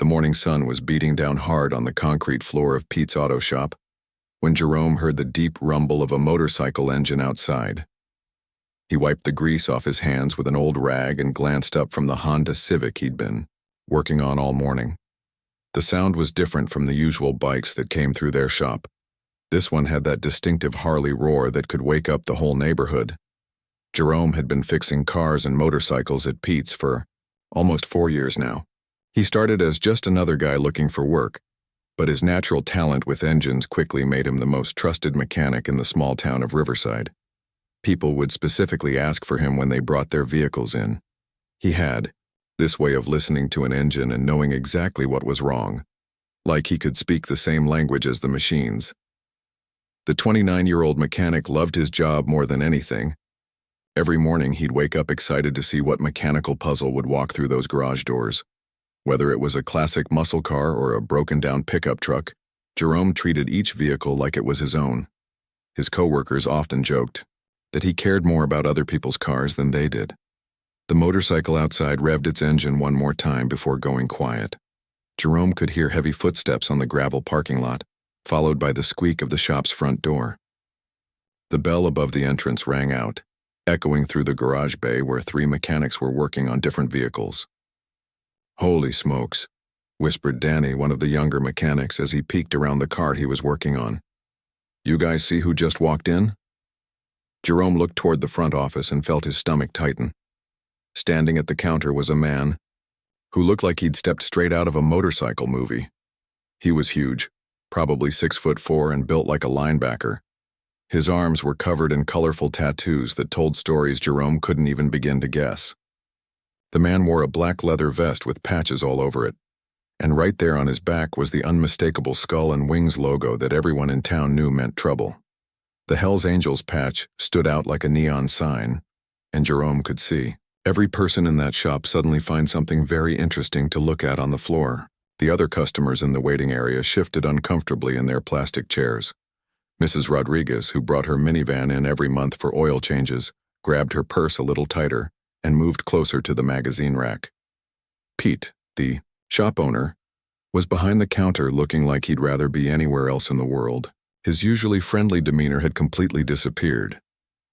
morning sun was beating down hard on the concrete floor of Pete's auto shop when Jerome heard the deep rumble of a motorcycle engine outside. He wiped the grease off his hands with an old rag and glanced up from the Honda Civic he'd been working on all morning. The sound was different from the usual bikes that came through their shop. This one had that distinctive Harley roar that could wake up the whole neighborhood. Jerome had been fixing cars and motorcycles at Pete's for almost 4 years now. He started as just another guy looking for work, but his natural talent with engines quickly made him the most trusted mechanic in the small town of Riverside. People would specifically ask for him when they brought their vehicles in. He had this way of listening to an engine and knowing exactly what was wrong, like he could speak the same language as the machines. The 29-year-old mechanic loved his job more than anything. Every morning he'd wake up excited to see what mechanical puzzle would walk through those garage doors. Whether it was a classic muscle car or a broken-down pickup truck, Jerome treated each vehicle like it was his own. His coworkers often joked that he cared more about other people's cars than they did. The motorcycle outside revved its engine one more time before going quiet. Jerome could hear heavy footsteps on the gravel parking lot, followed by the squeak of the shop's front door. The bell above the entrance rang out, echoing through the garage bay where 3 mechanics were working on different vehicles. "Holy smokes," whispered Danny, one of the younger mechanics, as he peeked around the car he was working on. "You guys see who just walked in?" Jerome looked toward the front office and felt his stomach tighten. Standing at the counter was a man who looked like he'd stepped straight out of a motorcycle movie. He was huge, probably 6'4" and built like a linebacker. His arms were covered in colorful tattoos that told stories Jerome couldn't even begin to guess. The man wore a black leather vest with patches all over it, and right there on his back was the unmistakable skull and wings logo that everyone in town knew meant trouble. The Hells Angels patch stood out like a neon sign, and Jerome could see every person in that shop suddenly find something very interesting to look at on the floor. The other customers in the waiting area shifted uncomfortably in their plastic chairs. Mrs. Rodriguez, who brought her minivan in every month for oil changes, grabbed her purse a little tighter and moved closer to the magazine rack. Pete, the shop owner, was behind the counter looking like he'd rather be anywhere else in the world. His usually friendly demeanor had completely disappeared,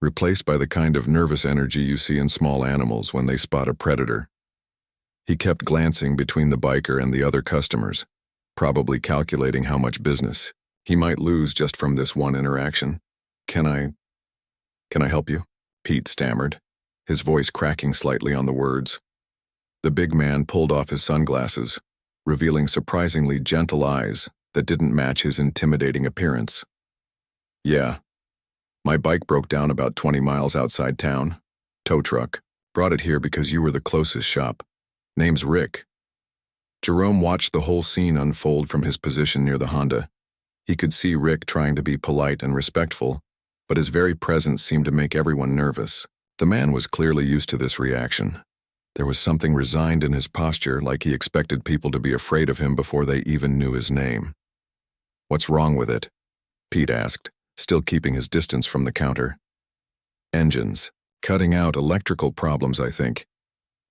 replaced by the kind of nervous energy you see in small animals when they spot a predator. He kept glancing between the biker and the other customers, probably calculating how much business he might lose just from this one interaction. Can I help you?" Pete stammered, his voice cracking slightly on the words. The big man pulled off his sunglasses, revealing surprisingly gentle eyes that didn't match his intimidating appearance. "Yeah. My bike broke down about 20 miles outside town. Tow truck. Brought it here because you were the closest shop. Name's Rick." Jerome watched the whole scene unfold from his position near the Honda. He could see Rick trying to be polite and respectful, but his very presence seemed to make everyone nervous. The man was clearly used to this reaction. There was something resigned in his posture, like he expected people to be afraid of him before they even knew his name. "What's wrong with it?" Pete asked, still keeping his distance from the counter. "Engines. Cutting out electrical problems, I think.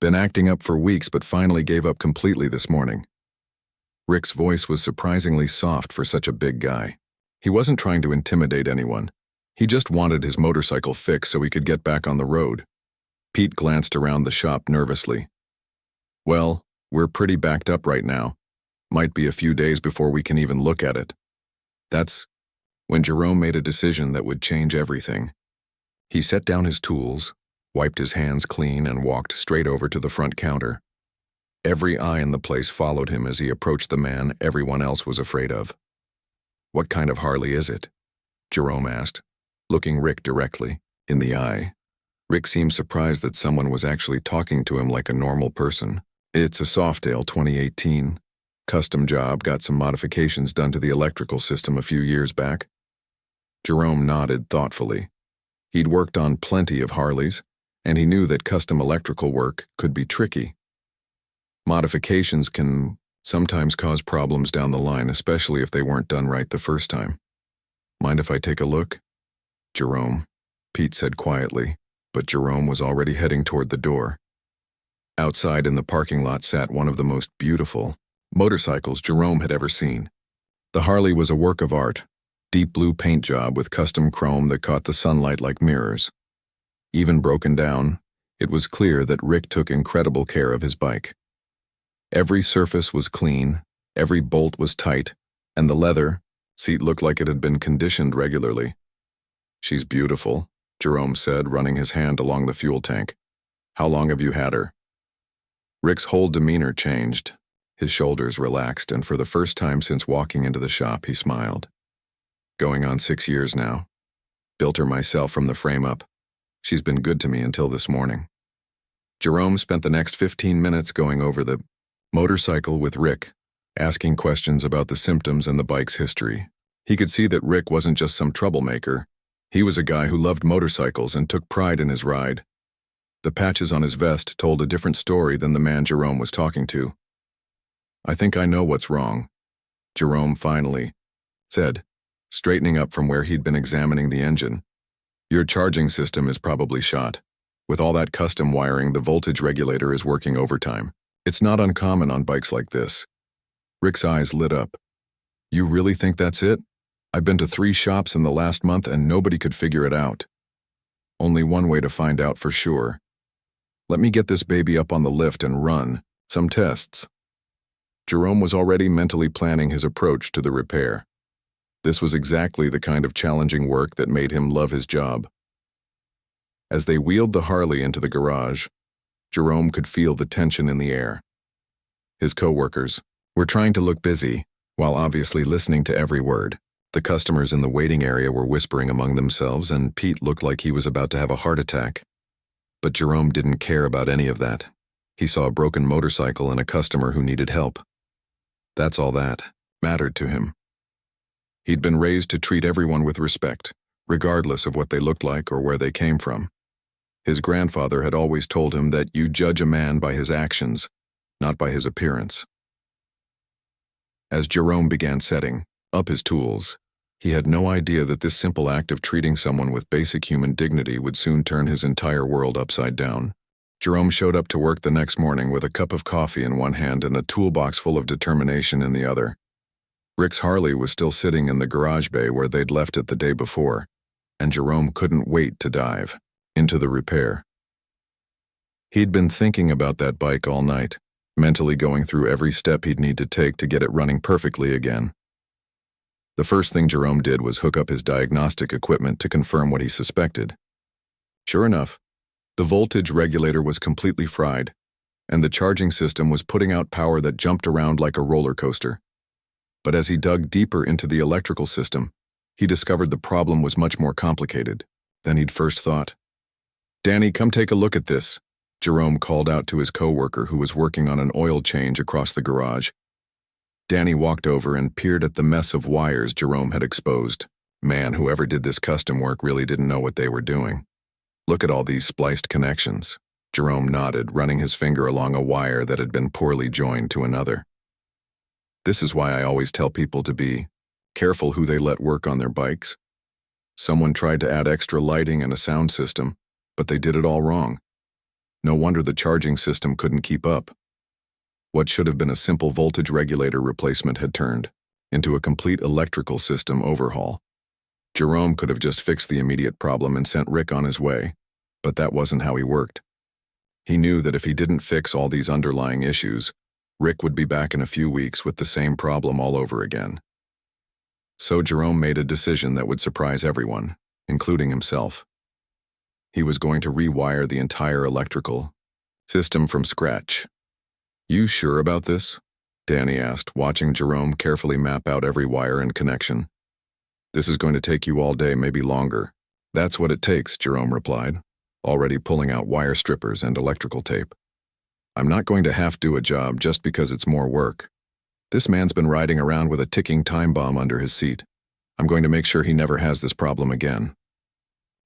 Been acting up for weeks but finally gave up completely this morning." Rick's voice was surprisingly soft for such a big guy. He wasn't trying to intimidate anyone. He just wanted his motorcycle fixed so he could get back on the road. Pete glanced around the shop nervously. "Well, we're pretty backed up right now. Might be a few days before we can even look at it." That's when Jerome made a decision that would change everything. He set down his tools, wiped his hands clean, and walked straight over to the front counter. Every eye in the place followed him as he approached the man everyone else was afraid of. "What kind of Harley is it?" Jerome asked, looking Rick directly in the eye. Rick seemed surprised that someone was actually talking to him like a normal person. "It's a Softail 2018. Custom job, got some modifications done to the electrical system a few years back." Jerome nodded thoughtfully. He'd worked on plenty of Harleys, and he knew that custom electrical work could be tricky. Modifications can sometimes cause problems down the line, especially if they weren't done right the first time. "Mind if I take a look?" "Jerome," Pete said quietly, but Jerome was already heading toward the door. Outside in the parking lot sat one of the most beautiful, motorcycles Jerome had ever seen. The Harley was a work of art, deep blue paint job with custom chrome that caught the sunlight like mirrors. Even broken down, it was clear that Rick took incredible care of his bike. Every surface was clean, every bolt was tight, and the leather seat looked like it had been conditioned regularly. "She's beautiful," Jerome said, running his hand along the fuel tank. "How long have you had her?" Rick's whole demeanor changed. His shoulders relaxed, and for the first time since walking into the shop, he smiled. "Going on 6 years now. Built her myself from the frame up. She's been good to me until this morning." Jerome spent the next 15 minutes going over the motorcycle with Rick, asking questions about the symptoms and the bike's history. He could see that Rick wasn't just some troublemaker. He was a guy who loved motorcycles and took pride in his ride. The patches on his vest told a different story than the man Jerome was talking to. "I think I know what's wrong," Jerome finally said, straightening up from where he'd been examining the engine. "Your charging system is probably shot. With all that custom wiring, the voltage regulator is working overtime. It's not uncommon on bikes like this." Rick's eyes lit up. "You really think that's it? I've been to 3 shops in the last month and nobody could figure it out." "Only one way to find out for sure. Let me get this baby up on the lift and run some tests." Jerome was already mentally planning his approach to the repair. This was exactly the kind of challenging work that made him love his job. As they wheeled the Harley into the garage, Jerome could feel the tension in the air. His co-workers were trying to look busy, while obviously listening to every word. The customers in the waiting area were whispering among themselves, and Pete looked like he was about to have a heart attack. But Jerome didn't care about any of that. He saw a broken motorcycle and a customer who needed help. That's all that mattered to him. He'd been raised to treat everyone with respect, regardless of what they looked like or where they came from. His grandfather had always told him that you judge a man by his actions, not by his appearance. As Jerome began setting up his tools, he had no idea that this simple act of treating someone with basic human dignity would soon turn his entire world upside down. Jerome showed up to work the next morning with a cup of coffee in one hand and a toolbox full of determination in the other. Rick's Harley was still sitting in the garage bay where they'd left it the day before, and Jerome couldn't wait to dive into the repair. He'd been thinking about that bike all night, mentally going through every step he'd need to take to get it running perfectly again. The first thing Jerome did was hook up his diagnostic equipment to confirm what he suspected. Sure enough, the voltage regulator was completely fried, and the charging system was putting out power that jumped around like a roller coaster. But as he dug deeper into the electrical system, he discovered the problem was much more complicated than he'd first thought. "Danny, come take a look at this," Jerome called out to his co-worker who was working on an oil change across the garage. Danny walked over and peered at the mess of wires Jerome had exposed. Man, whoever did this custom work really didn't know what they were doing. "Look at all these spliced connections." Jerome nodded, running his finger along a wire that had been poorly joined to another. "This is why I always tell people to be careful who they let work on their bikes. Someone tried to add extra lighting and a sound system, but they did it all wrong. No wonder the charging system couldn't keep up. What should have been a simple voltage regulator replacement had turned into a complete electrical system overhaul. Jerome could have just fixed the immediate problem and sent Rick on his way, but that wasn't how he worked. He knew that if he didn't fix all these underlying issues, Rick would be back in a few weeks with the same problem all over again. So Jerome made a decision that would surprise everyone, including himself. He was going to rewire the entire electrical system from scratch. "You sure about this?" Danny asked, watching Jerome carefully map out every wire and connection. "This is going to take you all day, maybe longer." "That's what it takes," Jerome replied, already pulling out wire strippers and electrical tape. "I'm not going to half do a job just because it's more work. This man's been riding around with a ticking time bomb under his seat. I'm going to make sure he never has this problem again."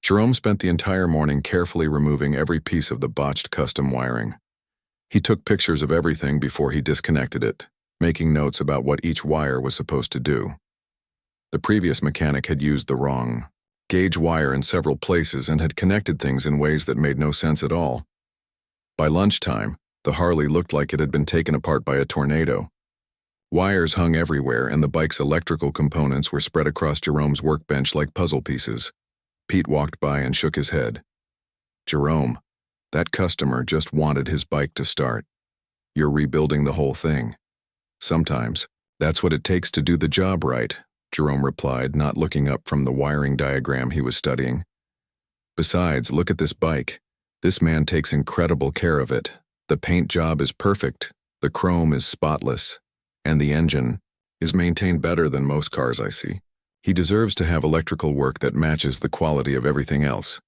Jerome spent the entire morning carefully removing every piece of the botched custom wiring. He took pictures of everything before he disconnected it, making notes about what each wire was supposed to do. The previous mechanic had used the wrong gauge wire in several places and had connected things in ways that made no sense at all. By lunchtime, the Harley looked like it had been taken apart by a tornado. Wires hung everywhere, and the bike's electrical components were spread across Jerome's workbench like puzzle pieces. Pete walked by and shook his head. "Jerome, that customer just wanted his bike to start. You're rebuilding the whole thing." "Sometimes. That's what it takes to do the job right," Jerome replied, not looking up from the wiring diagram he was studying. "Besides, look at this bike. This man takes incredible care of it. The paint job is perfect, the chrome is spotless, and the engine is maintained better than most cars I see. He deserves to have electrical work that matches the quality of everything else."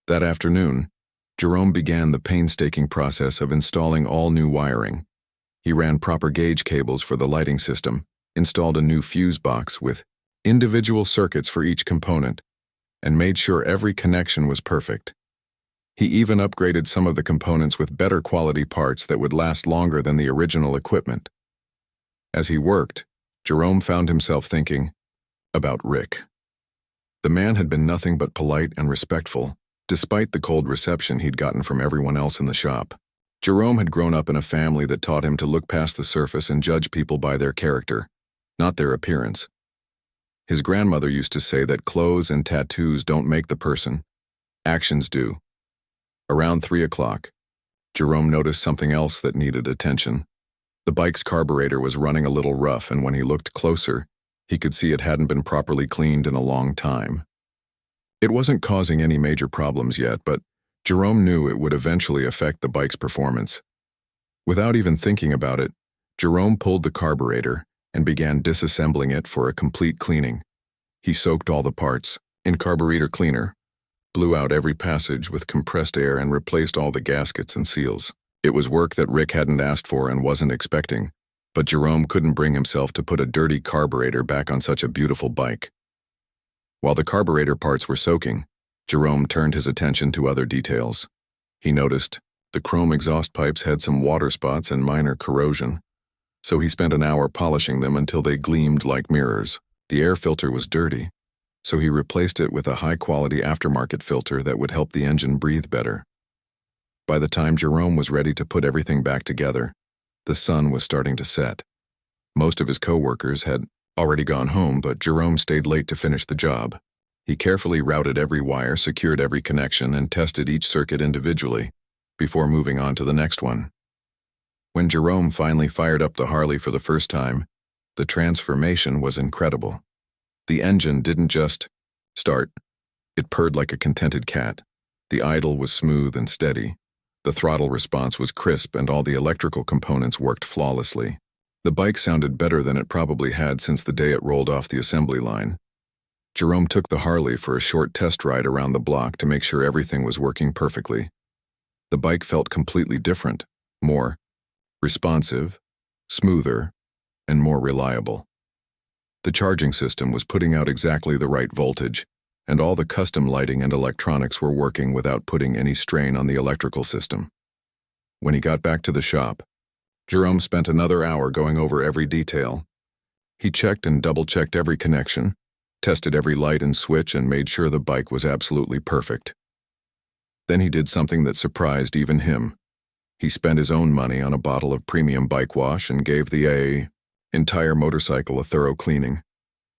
That afternoon, Jerome began the painstaking process of installing all new wiring. He ran proper gauge cables for the lighting system, installed a new fuse box with individual circuits for each component, and made sure every connection was perfect. He even upgraded some of the components with better quality parts that would last longer than the original equipment. As he worked, Jerome found himself thinking about Rick. The man had been nothing but polite and respectful, despite the cold reception he'd gotten from everyone else in the shop. Jerome had grown up in a family that taught him to look past the surface and judge people by their character, not their appearance. His grandmother used to say that clothes and tattoos don't make the person, actions do. Around 3 o'clock, Jerome noticed something else that needed attention. The bike's carburetor was running a little rough, and when he looked closer, he could see it hadn't been properly cleaned in a long time. It wasn't causing any major problems yet, but Jerome knew it would eventually affect the bike's performance. Without even thinking about it, Jerome pulled the carburetor and began disassembling it for a complete cleaning. He soaked all the parts in carburetor cleaner, blew out every passage with compressed air, and replaced all the gaskets and seals. It was work that Rick hadn't asked for and wasn't expecting, but Jerome couldn't bring himself to put a dirty carburetor back on such a beautiful bike. While the carburetor parts were soaking, Jerome turned his attention to other details. He noticed the chrome exhaust pipes had some water spots and minor corrosion, so he spent an hour polishing them until they gleamed like mirrors. The air filter was dirty, so he replaced it with a high-quality aftermarket filter that would help the engine breathe better. By the time Jerome was ready to put everything back together, the sun was starting to set. Most of his co-workers had already gone home, but Jerome stayed late to finish the job. He carefully routed every wire, secured every connection, and tested each circuit individually before moving on to the next one. When Jerome finally fired up the Harley for the first time, the transformation was incredible. The engine didn't just start, it purred like a contented cat. The idle was smooth and steady. The throttle response was crisp, and all the electrical components worked flawlessly. The bike sounded better than it probably had since the day it rolled off the assembly line. Jerome took the Harley for a short test ride around the block to make sure everything was working perfectly. The bike felt completely different, more responsive, smoother, and more reliable. The charging system was putting out exactly the right voltage, and all the custom lighting and electronics were working without putting any strain on the electrical system. When he got back to the shop, Jerome spent another hour going over every detail. He checked and double-checked every connection, tested every light and switch, and made sure the bike was absolutely perfect. Then he did something that surprised even him. He spent his own money on a bottle of premium bike wash and gave the entire motorcycle a thorough cleaning.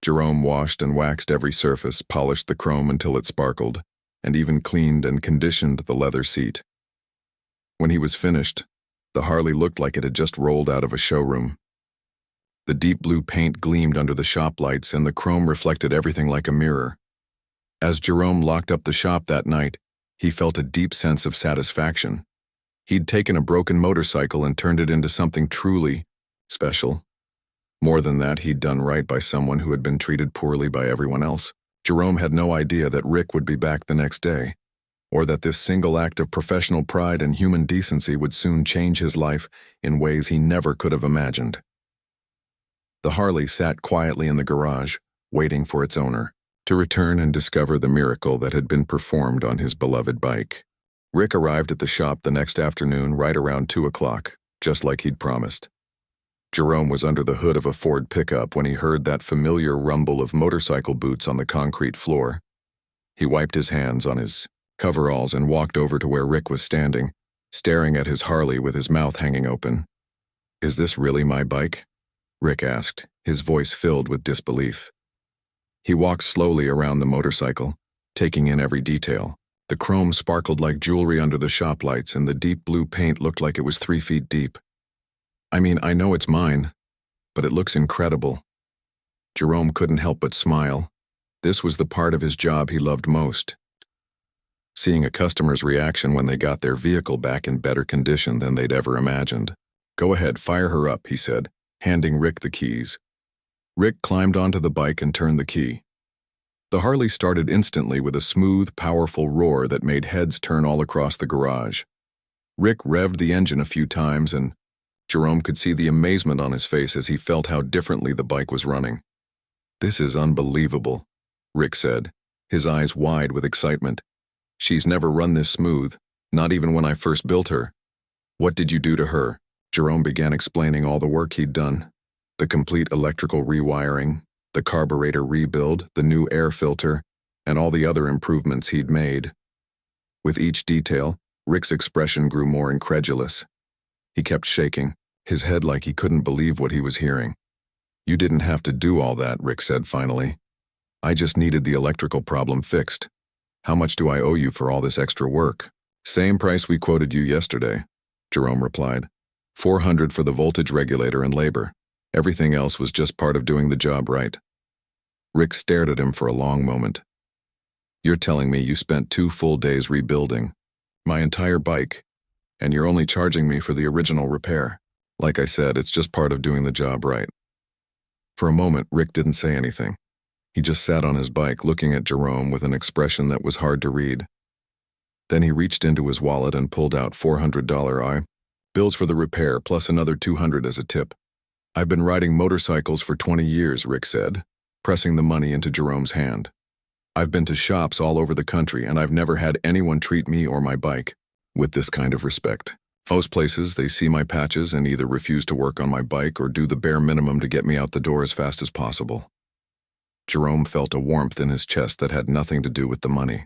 Jerome washed and waxed every surface, polished the chrome until it sparkled, and even cleaned and conditioned the leather seat. When he was finished, the Harley looked like it had just rolled out of a showroom. The deep blue paint gleamed under the shop lights, and the chrome reflected everything like a mirror. As Jerome locked up the shop that night, he felt a deep sense of satisfaction. He'd taken a broken motorcycle and turned it into something truly special. More than that, he'd done right by someone who had been treated poorly by everyone else. Jerome had no idea that Rick would be back the next day, or that this single act of professional pride and human decency would soon change his life in ways he never could have imagined. The Harley sat quietly in the garage, waiting for its owner to return and discover the miracle that had been performed on his beloved bike. Rick arrived at the shop the next afternoon right around 2 o'clock, just like he'd promised. Jerome was under the hood of a Ford pickup when he heard that familiar rumble of motorcycle boots on the concrete floor. He wiped his hands on his coveralls and walked over to where Rick was standing, staring at his Harley with his mouth hanging open. "Is this really my bike?" Rick asked, his voice filled with disbelief. He walked slowly around the motorcycle, taking in every detail. The chrome sparkled like jewelry under the shop lights, and the deep blue paint looked like it was 3 feet deep. I mean, I know it's mine, but it looks incredible. Jerome couldn't help but smile. This was the part of his job he loved most. Seeing a customer's reaction when they got their vehicle back in better condition than they'd ever imagined. Go ahead, fire her up, he said, handing Rick the keys. Rick climbed onto the bike and turned the key. The Harley started instantly with a smooth, powerful roar that made heads turn all across the garage. Rick revved the engine a few times, and Jerome could see the amazement on his face as he felt how differently the bike was running. This is unbelievable, Rick said, his eyes wide with excitement. She's never run this smooth, not even when I first built her. What did you do to her? Jerome began explaining all the work he'd done. The complete electrical rewiring, the carburetor rebuild, the new air filter, and all the other improvements he'd made. With each detail, Rick's expression grew more incredulous. He kept shaking, his head like he couldn't believe what he was hearing. You didn't have to do all that, Rick said finally. I just needed the electrical problem fixed. How much do I owe you for all this extra work? Same price we quoted you yesterday, Jerome replied. $400 for the voltage regulator and labor. Everything else was just part of doing the job right. Rick stared at him for a long moment. You're telling me you spent 2 full days rebuilding my entire bike, and you're only charging me for the original repair. Like I said, it's just part of doing the job right. For a moment, Rick didn't say anything. He just sat on his bike looking at Jerome with an expression that was hard to read. Then he reached into his wallet and pulled out $400 bills for the repair plus another $200 as a tip. I've been riding motorcycles for 20 years, Rick said, pressing the money into Jerome's hand. I've been to shops all over the country, and I've never had anyone treat me or my bike with this kind of respect. Most places, they see my patches and either refuse to work on my bike or do the bare minimum to get me out the door as fast as possible. Jerome felt a warmth in his chest that had nothing to do with the money.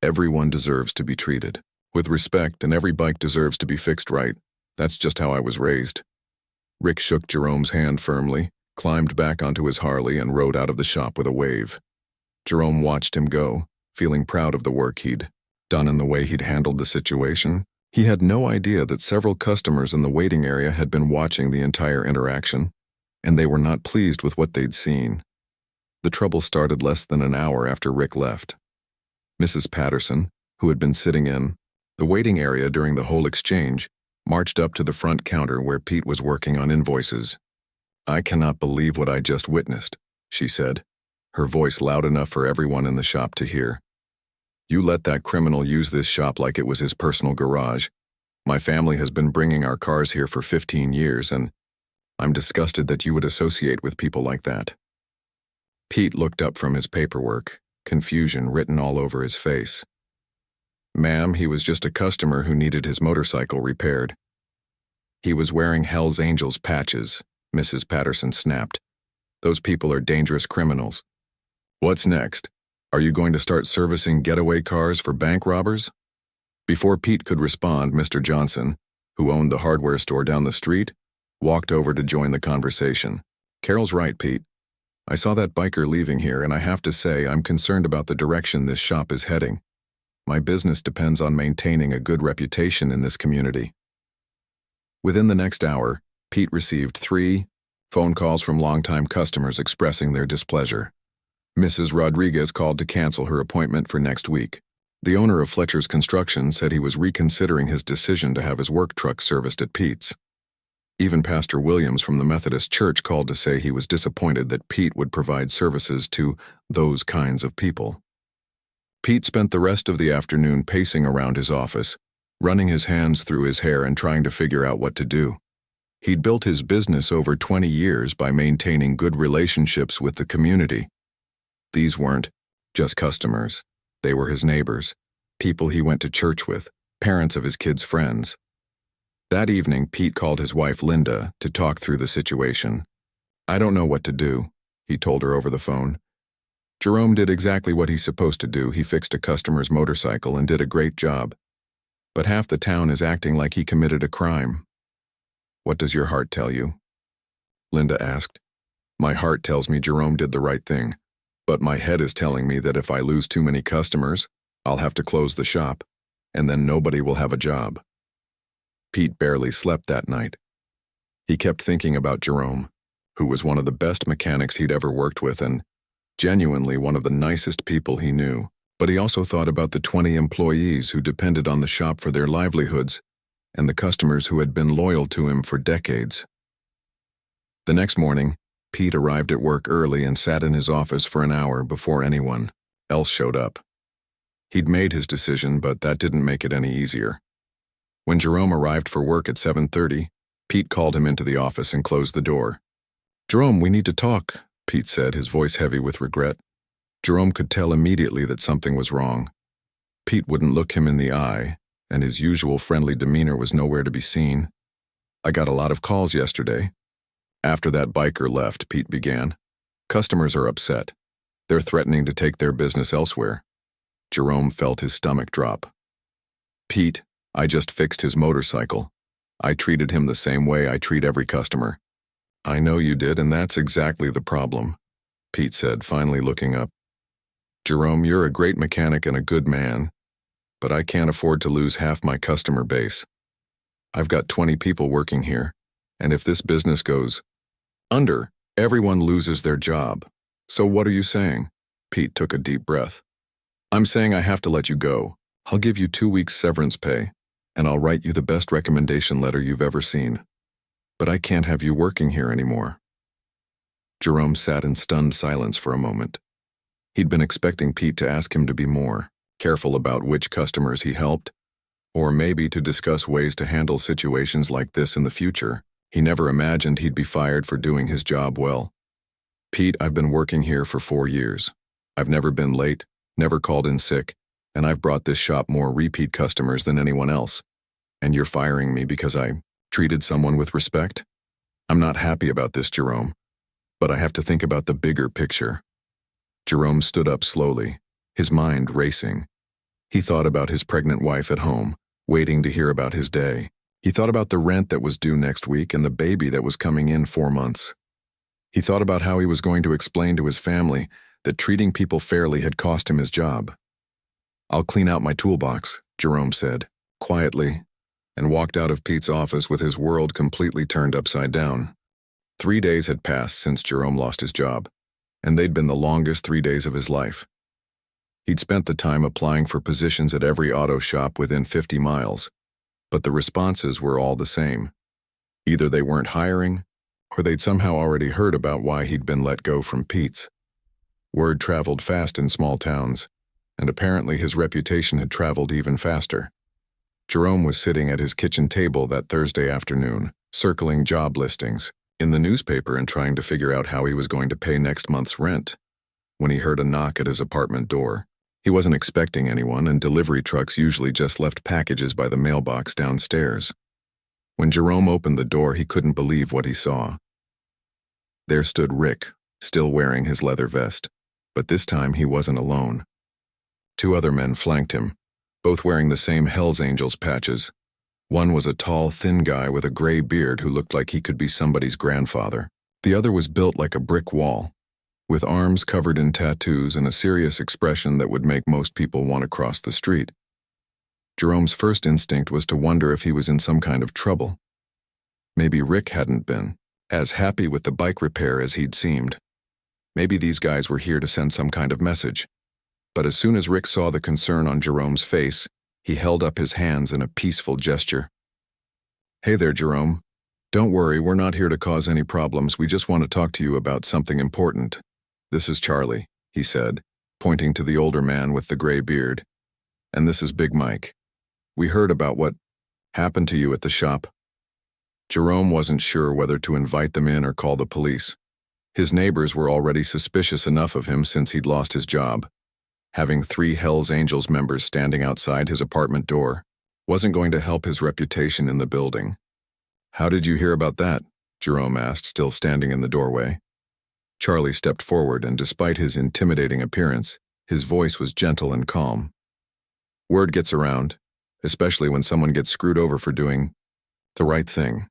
Everyone deserves to be treated with respect, and every bike deserves to be fixed right. That's just how I was raised. Rick shook Jerome's hand firmly, climbed back onto his Harley, and rode out of the shop with a wave. Jerome watched him go, feeling proud of the work he'd done and the way he'd handled the situation. He had no idea that several customers in the waiting area had been watching the entire interaction, and they were not pleased with what they'd seen. The trouble started less than an hour after Rick left. Mrs. Patterson, who had been sitting in the waiting area during the whole exchange, marched up to the front counter where Pete was working on invoices. I cannot believe what I just witnessed, she said, her voice loud enough for everyone in the shop to hear. You let that criminal use this shop like it was his personal garage. My family has been bringing our cars here for 15 years, and I'm disgusted that you would associate with people like that. Pete looked up from his paperwork, confusion written all over his face. Ma'am, he was just a customer who needed his motorcycle repaired. He was wearing Hell's Angels patches, Mrs. Patterson snapped. Those people are dangerous criminals. What's next? Are you going to start servicing getaway cars for bank robbers? Before Pete could respond, Mr. Johnson, who owned the hardware store down the street, walked over to join the conversation. Carol's right, Pete. I saw that biker leaving here, and I have to say I'm concerned about the direction this shop is heading. My business depends on maintaining a good reputation in this community. Within the next hour, Pete received 3 phone calls from longtime customers expressing their displeasure. Mrs. Rodriguez called to cancel her appointment for next week. The owner of Fletcher's Construction said he was reconsidering his decision to have his work truck serviced at Pete's. Even Pastor Williams from the Methodist Church called to say he was disappointed that Pete would provide services to those kinds of people. Pete spent the rest of the afternoon pacing around his office, running his hands through his hair and trying to figure out what to do. He'd built his business over 20 years by maintaining good relationships with the community. These weren't just customers. They were his neighbors, people he went to church with, parents of his kids' friends. That evening, Pete called his wife Linda to talk through the situation. I don't know what to do, he told her over the phone. Jerome did exactly what he's supposed to do. He fixed a customer's motorcycle and did a great job. But half the town is acting like he committed a crime. What does your heart tell you? Linda asked. My heart tells me Jerome did the right thing, but my head is telling me that if I lose too many customers, I'll have to close the shop, and then nobody will have a job. Pete barely slept that night. He kept thinking about Jerome, who was one of the best mechanics he'd ever worked with and genuinely one of the nicest people he knew. But he also thought about the 20 employees who depended on the shop for their livelihoods and the customers who had been loyal to him for decades. The next morning, Pete arrived at work early and sat in his office for an hour before anyone else showed up. He'd made his decision, but that didn't make it any easier. When Jerome arrived for work at 7:30, Pete called him into the office and closed the door. Jerome, we need to talk, Pete said, his voice heavy with regret. Jerome could tell immediately that something was wrong. Pete wouldn't look him in the eye, and his usual friendly demeanor was nowhere to be seen. I got a lot of calls yesterday. After that biker left, Pete began. Customers are upset. They're threatening to take their business elsewhere. Jerome felt his stomach drop. Pete, I just fixed his motorcycle. I treated him the same way I treat every customer. I know you did, and that's exactly the problem, Pete said, finally looking up. Jerome, you're a great mechanic and a good man, but I can't afford to lose half my customer base. I've got 20 people working here, and if this business goes under, everyone loses their job. So what are you saying? Pete took a deep breath. I'm saying I have to let you go. I'll give you 2 weeks severance pay, and I'll write you the best recommendation letter you've ever seen. But I can't have you working here anymore. Jerome sat in stunned silence for a moment. He'd been expecting Pete to ask him to be more careful about which customers he helped, or maybe to discuss ways to handle situations like this in the future. He never imagined he'd be fired for doing his job well. Pete, I've been working here for 4 years. I've never been late, never called in sick, and I've brought this shop more repeat customers than anyone else. And you're firing me because I treated someone with respect? I'm not happy about this, Jerome, but I have to think about the bigger picture. Jerome stood up slowly, his mind racing. He thought about his pregnant wife at home, waiting to hear about his day. He thought about the rent that was due next week and the baby that was coming in 4 months. He thought about how he was going to explain to his family that treating people fairly had cost him his job. I'll clean out my toolbox, Jerome said, quietly, and walked out of Pete's office with his world completely turned upside down. 3 days had passed since Jerome lost his job, and they'd been the longest 3 days of his life. He'd spent the time applying for positions at every auto shop within 50 miles, but the responses were all the same. Either they weren't hiring, or they'd somehow already heard about why he'd been let go from Pete's. Word traveled fast in small towns, and apparently his reputation had traveled even faster. Jerome was sitting at his kitchen table that Thursday afternoon, circling job listings in the newspaper and trying to figure out how he was going to pay next month's rent, when he heard a knock at his apartment door. He wasn't expecting anyone, and delivery trucks usually just left packages by the mailbox downstairs. When Jerome opened the door, he couldn't believe what he saw. There stood Rick, still wearing his leather vest, but this time he wasn't alone. 2 other men flanked him, both wearing the same Hells Angels patches. One was a tall, thin guy with a gray beard who looked like he could be somebody's grandfather. The other was built like a brick wall, with arms covered in tattoos and a serious expression that would make most people want to cross the street. Jerome's first instinct was to wonder if he was in some kind of trouble. Maybe Rick hadn't been as happy with the bike repair as he'd seemed. Maybe these guys were here to send some kind of message. But as soon as Rick saw the concern on Jerome's face, he held up his hands in a peaceful gesture. Hey there, Jerome. Don't worry, we're not here to cause any problems. We just want to talk to you about something important. This is Charlie, he said, pointing to the older man with the gray beard. And this is Big Mike. We heard about what happened to you at the shop. Jerome wasn't sure whether to invite them in or call the police. His neighbors were already suspicious enough of him since he'd lost his job. Having 3 Hells Angels members standing outside his apartment door wasn't going to help his reputation in the building. How did you hear about that? Jerome asked, still standing in the doorway. Charlie stepped forward, and despite his intimidating appearance, his voice was gentle and calm. Word gets around, especially when someone gets screwed over for doing the right thing.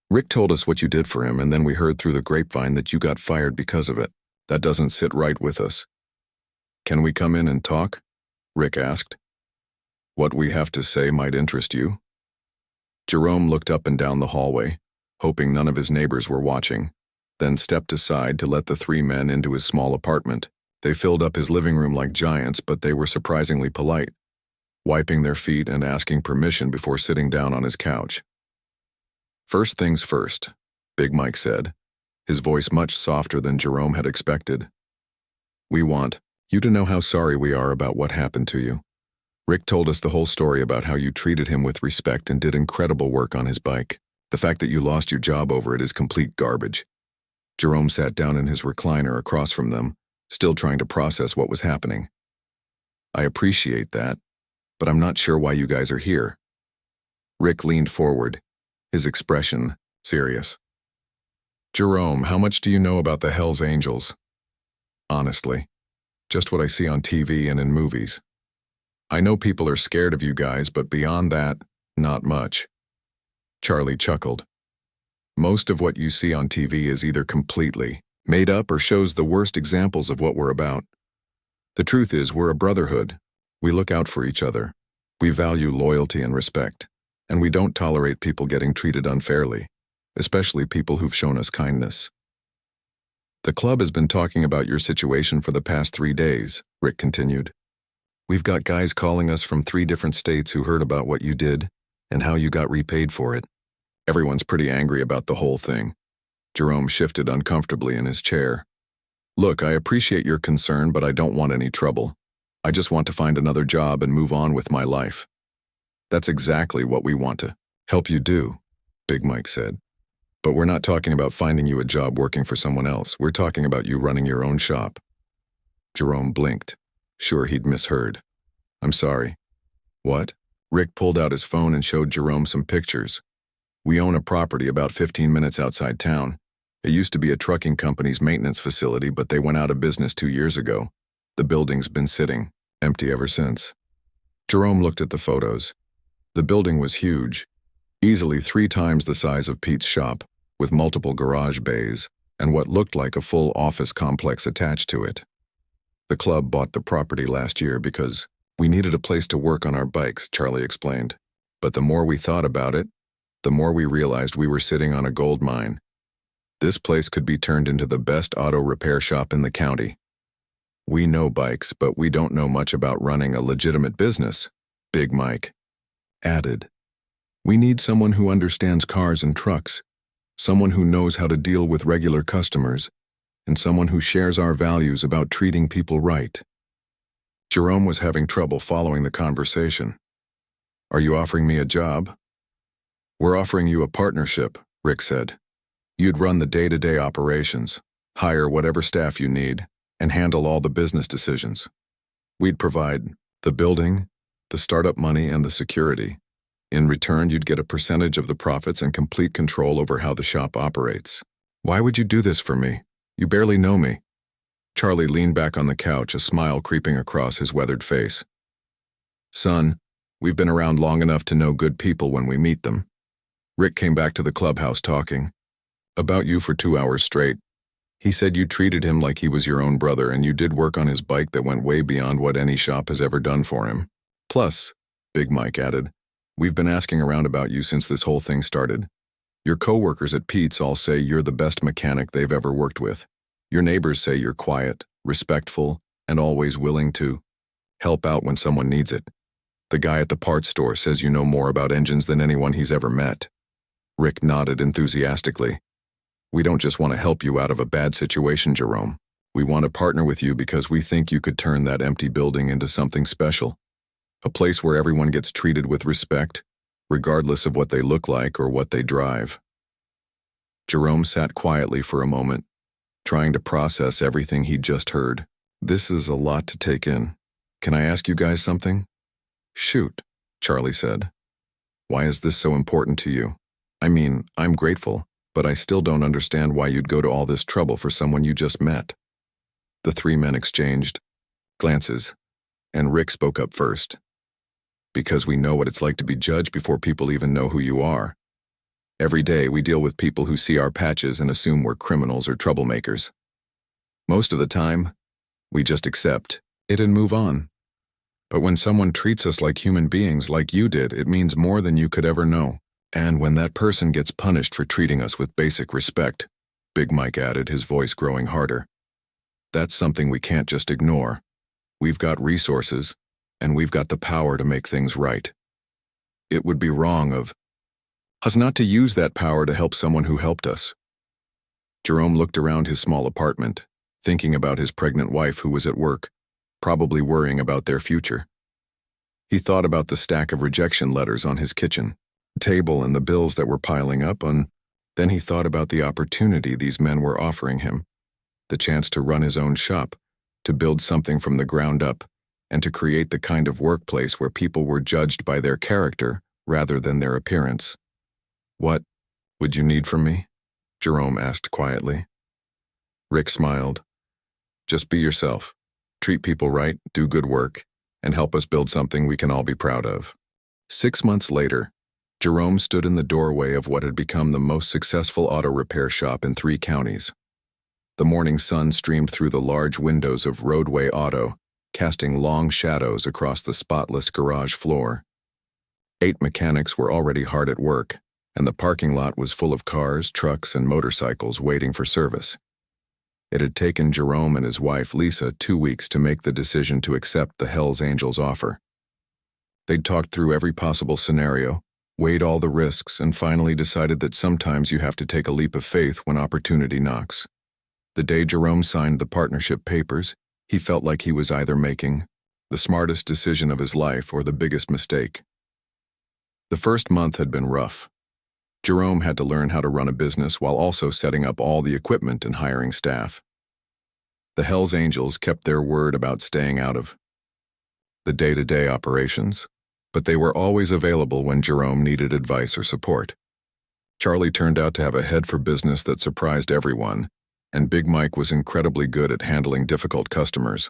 Rick told us what you did for him, and then we heard through the grapevine that you got fired because of it. That doesn't sit right with us. Can we come in and talk? Rick asked. What we have to say might interest you. Jerome looked up and down the hallway, hoping none of his neighbors were watching, then stepped aside to let the three men into his small apartment. They filled up his living room like giants, but they were surprisingly polite, wiping their feet and asking permission before sitting down on his couch. First things first, Big Mike said, his voice much softer than Jerome had expected. We want you to know how sorry we are about what happened to you. Rick told us the whole story about how you treated him with respect and did incredible work on his bike. The fact that you lost your job over it is complete garbage. Jerome sat down in his recliner across from them, still trying to process what was happening. I appreciate that, but I'm not sure why you guys are here. Rick leaned forward, his expression serious. Jerome, how much do you know about the Hells Angels? Honestly, just what I see on TV and in movies. I know people are scared of you guys, but beyond that, not much. Charlie chuckled. Most of what you see on TV is either completely made up or shows the worst examples of what we're about. The truth is, we're a brotherhood. We look out for each other. We value loyalty and respect, and we don't tolerate people getting treated unfairly, especially people who've shown us kindness. The club has been talking about your situation for the past 3 days, Rick continued. We've got guys calling us from 3 different states who heard about what you did and how you got repaid for it. Everyone's pretty angry about the whole thing. Jerome shifted uncomfortably in his chair. Look, I appreciate your concern, but I don't want any trouble. I just want to find another job and move on with my life. That's exactly what we want to help you do, Big Mike said. But we're not talking about finding you a job working for someone else. We're talking about you running your own shop. Jerome blinked, sure he'd misheard. I'm sorry. What? Rick pulled out his phone and showed Jerome some pictures. We own a property about 15 minutes outside town. It used to be a trucking company's maintenance facility, but they went out of business 2 years ago. The building's been sitting empty ever since. Jerome looked at the photos. The building was huge, easily 3 times the size of Pete's shop, with multiple garage bays and what looked like a full office complex attached to it. The club bought the property last year because we needed a place to work on our bikes, Charlie explained. But the more we thought about it, the more we realized we were sitting on a gold mine. This place could be turned into the best auto repair shop in the county. We know bikes, but we don't know much about running a legitimate business, Big Mike added. We need someone who understands cars and trucks, someone who knows how to deal with regular customers, and someone who shares our values about treating people right. Jerome was having trouble following the conversation. Are you offering me a job? We're offering you a partnership, Rick said. You'd run the day-to-day operations, hire whatever staff you need, and handle all the business decisions. We'd provide the building, the startup money, and the security. In return, you'd get a percentage of the profits and complete control over how the shop operates. Why would you do this for me? You barely know me. Charlie leaned back on the couch, a smile creeping across his weathered face. Son, we've been around long enough to know good people when we meet them. Rick came back to the clubhouse talking about you for 2 hours straight. He said you treated him like he was your own brother, and you did work on his bike that went way beyond what any shop has ever done for him. Plus, Big Mike added, we've been asking around about you since this whole thing started. Your coworkers at Pete's all say you're the best mechanic they've ever worked with. Your neighbors say you're quiet, respectful, and always willing to help out when someone needs it. The guy at the parts store says you know more about engines than anyone he's ever met. Rick nodded enthusiastically. We don't just want to help you out of a bad situation, Jerome. We want to partner with you because we think you could turn that empty building into something special. A place where everyone gets treated with respect, regardless of what they look like or what they drive. Jerome sat quietly for a moment, trying to process everything he'd just heard. This is a lot to take in. Can I ask you guys something? Shoot, Charlie said. Why is this so important to you? I mean, I'm grateful, but I still don't understand why you'd go to all this trouble for someone you just met. The 3 men exchanged glances, and Rick spoke up first. Because we know what it's like to be judged before people even know who you are. Every day we deal with people who see our patches and assume we're criminals or troublemakers. Most of the time, we just accept it and move on. But when someone treats us like human beings like you did, it means more than you could ever know. And when that person gets punished for treating us with basic respect, Big Mike added, his voice growing harder, that's something we can't just ignore. We've got resources, and we've got the power to make things right. It would be wrong of us not to use that power to help someone who helped us. Jerome looked around his small apartment, thinking about his pregnant wife who was at work, probably worrying about their future. He thought about the stack of rejection letters on his kitchen table and the bills that were piling up, and then he thought about the opportunity these men were offering him, the chance to run his own shop, to build something from the ground up, and to create the kind of workplace where people were judged by their character rather than their appearance. "What would you need from me?" Jerome asked quietly. Rick smiled. "Just be yourself. Treat people right, do good work, and help us build something we can all be proud of." 6 months later, Jerome stood in the doorway of what had become the most successful auto repair shop in 3 counties. The morning sun streamed through the large windows of Roadway Auto, casting long shadows across the spotless garage floor. 8 mechanics were already hard at work, and the parking lot was full of cars, trucks, and motorcycles waiting for service. It had taken Jerome and his wife, Lisa, 2 weeks to make the decision to accept the Hells Angels offer. They'd talked through every possible scenario, weighed all the risks, and finally decided that sometimes you have to take a leap of faith when opportunity knocks. The day Jerome signed the partnership papers, he felt like he was either making the smartest decision of his life or the biggest mistake. The first month had been rough. Jerome had to learn how to run a business while also setting up all the equipment and hiring staff. The Hells Angels kept their word about staying out of the day-to-day operations, but they were always available when Jerome needed advice or support. Charlie turned out to have a head for business that surprised everyone, and Big Mike was incredibly good at handling difficult customers.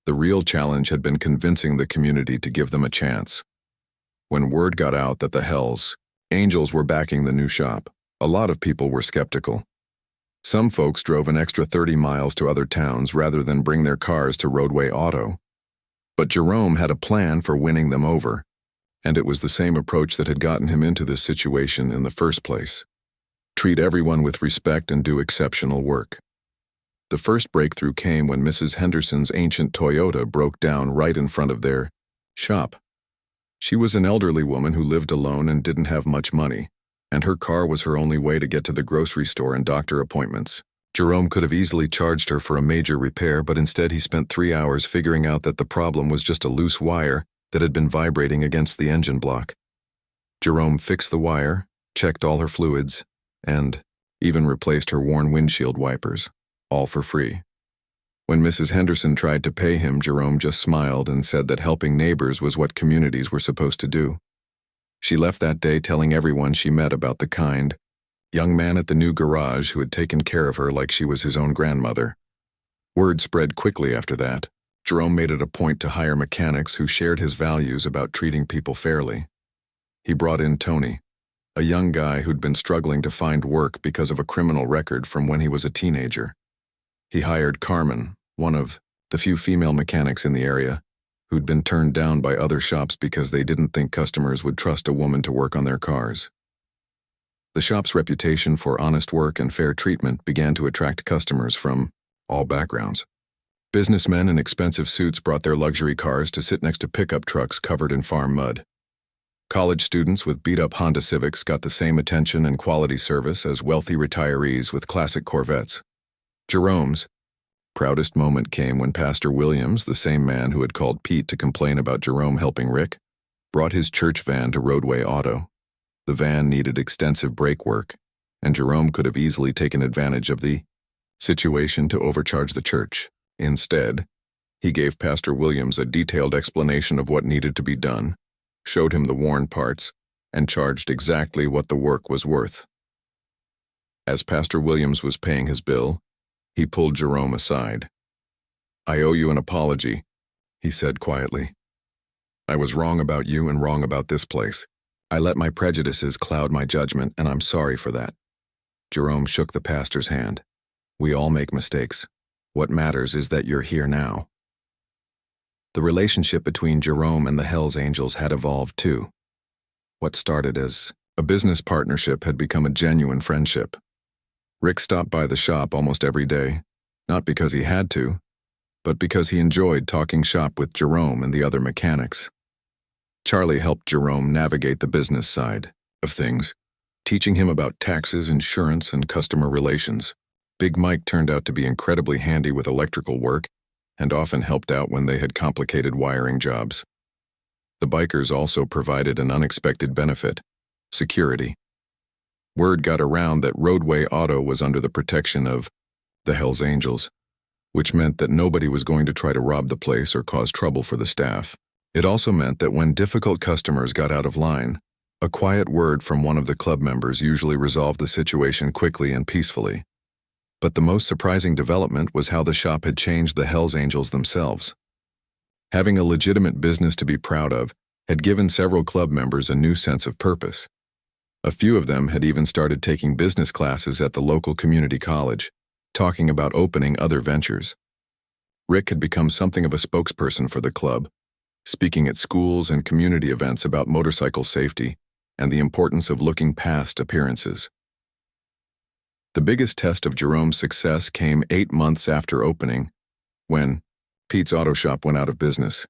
The real challenge had been convincing the community to give them a chance. When word got out that the Hells Angels were backing the new shop, a lot of people were skeptical. Some folks drove an extra 30 miles to other towns rather than bring their cars to Roadway Auto. But Jerome had a plan for winning them over, and it was the same approach that had gotten him into this situation in the first place. Treat everyone with respect and do exceptional work. The first breakthrough came when Mrs. Henderson's ancient Toyota broke down right in front of their shop. She was an elderly woman who lived alone and didn't have much money, and her car was her only way to get to the grocery store and doctor appointments. Jerome could have easily charged her for a major repair, but instead he spent 3 hours figuring out that the problem was just a loose wire that had been vibrating against the engine block. Jerome fixed the wire, checked all her fluids, and even replaced her worn windshield wipers, all for free. When Mrs. Henderson tried to pay him, Jerome just smiled and said that helping neighbors was what communities were supposed to do. She left that day telling everyone she met about the kind young man at the new garage who had taken care of her like she was his own grandmother. Word spread quickly after that. Jerome made it a point to hire mechanics who shared his values about treating people fairly. He brought in Tony, a young guy who'd been struggling to find work because of a criminal record from when he was a teenager. He hired Carmen, one of the few female mechanics in the area, who'd been turned down by other shops because they didn't think customers would trust a woman to work on their cars. The shop's reputation for honest work and fair treatment began to attract customers from all backgrounds. Businessmen in expensive suits brought their luxury cars to sit next to pickup trucks covered in farm mud. College students with beat-up Honda Civics got the same attention and quality service as wealthy retirees with classic Corvettes. Jerome's proudest moment came when Pastor Williams, the same man who had called Pete to complain about Jerome helping Rick, brought his church van to Roadway Auto. The van needed extensive brake work, and Jerome could have easily taken advantage of the situation to overcharge the church. Instead, he gave Pastor Williams a detailed explanation of what needed to be done, showed him the worn parts, and charged exactly what the work was worth. As Pastor Williams was paying his bill, he pulled Jerome aside. "I owe you an apology," he said quietly. "I was wrong about you and wrong about this place. I let my prejudices cloud my judgment, and I'm sorry for that. Jerome shook the pastor's hand. We all make mistakes. What matters is that you're here now. The relationship between Jerome and the Hells Angels had evolved too. What started as a business partnership had become a genuine friendship. Rick stopped by the shop almost every day, not because he had to, but because he enjoyed talking shop with Jerome and the other mechanics. Charlie helped Jerome navigate the business side of things, teaching him about taxes, insurance, and customer relations. Big Mike turned out to be incredibly handy with electrical work and often helped out when they had complicated wiring jobs. The bikers also provided an unexpected benefit: security. Word got around that Roadway Auto was under the protection of the Hells Angels, which meant that nobody was going to try to rob the place or cause trouble for the staff. It also meant that when difficult customers got out of line, a quiet word from one of the club members usually resolved the situation quickly and peacefully. But the most surprising development was how the shop had changed the Hells Angels themselves. Having a legitimate business to be proud of had given several club members a new sense of purpose. A few of them had even started taking business classes at the local community college, talking about opening other ventures. Rick had become something of a spokesperson for the club, speaking at schools and community events about motorcycle safety and the importance of looking past appearances. The biggest test of Jerome's success came 8 months after opening, when Pete's Auto Shop went out of business.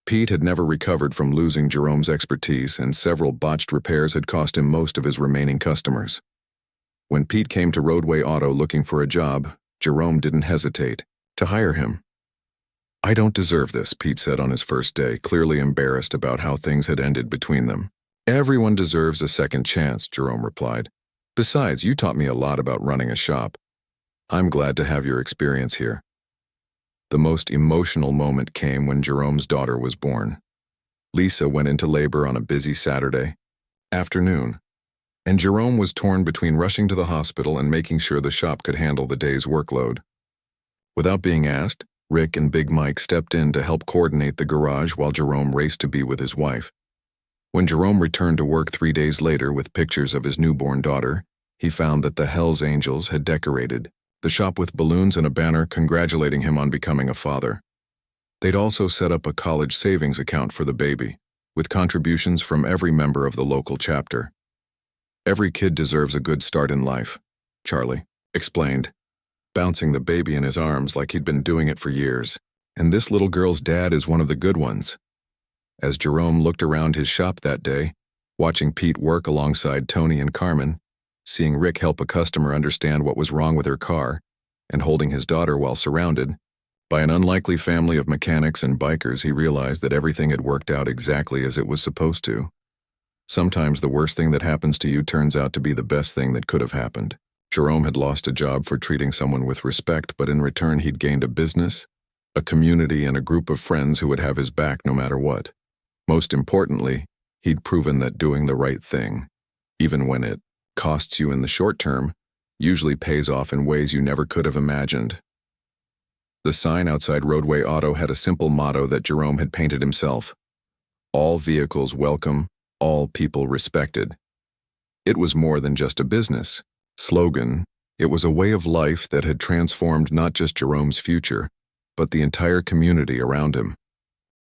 Pete had never recovered from losing Jerome's expertise, and several botched repairs had cost him most of his remaining customers. When Pete came to Roadway Auto looking for a job, Jerome didn't hesitate to hire him. I don't deserve this, Pete said on his first day, clearly embarrassed about how things had ended between them. Everyone deserves a second chance, Jerome replied. Besides, you taught me a lot about running a shop. I'm glad to have your experience here. The most emotional moment came when Jerome's daughter was born. Lisa went into labor on a busy Saturday afternoon, and Jerome was torn between rushing to the hospital and making sure the shop could handle the day's workload. Without being asked, Rick and Big Mike stepped in to help coordinate the garage while Jerome raced to be with his wife. When Jerome returned to work 3 days later with pictures of his newborn daughter, he found that the Hells Angels had decorated the shop with balloons and a banner congratulating him on becoming a father. They'd also set up a college savings account for the baby, with contributions from every member of the local chapter. Every kid deserves a good start in life, Charlie explained, bouncing the baby in his arms like he'd been doing it for years. And this little girl's dad is one of the good ones. As Jerome looked around his shop that day, watching Pete work alongside Tony and Carmen, seeing Rick help a customer understand what was wrong with her car, and holding his daughter while surrounded by an unlikely family of mechanics and bikers, he realized that everything had worked out exactly as it was supposed to. Sometimes the worst thing that happens to you turns out to be the best thing that could have happened. Jerome had lost a job for treating someone with respect, but in return he'd gained a business, a community, and a group of friends who would have his back no matter what. Most importantly, he'd proven that doing the right thing, even when it costs you in the short term, usually pays off in ways you never could have imagined. The sign outside Roadway Auto had a simple motto that Jerome had painted himself: all vehicles welcome, all people respected. It was more than just a business slogan. It was a way of life that had transformed not just Jerome's future, but the entire community around him.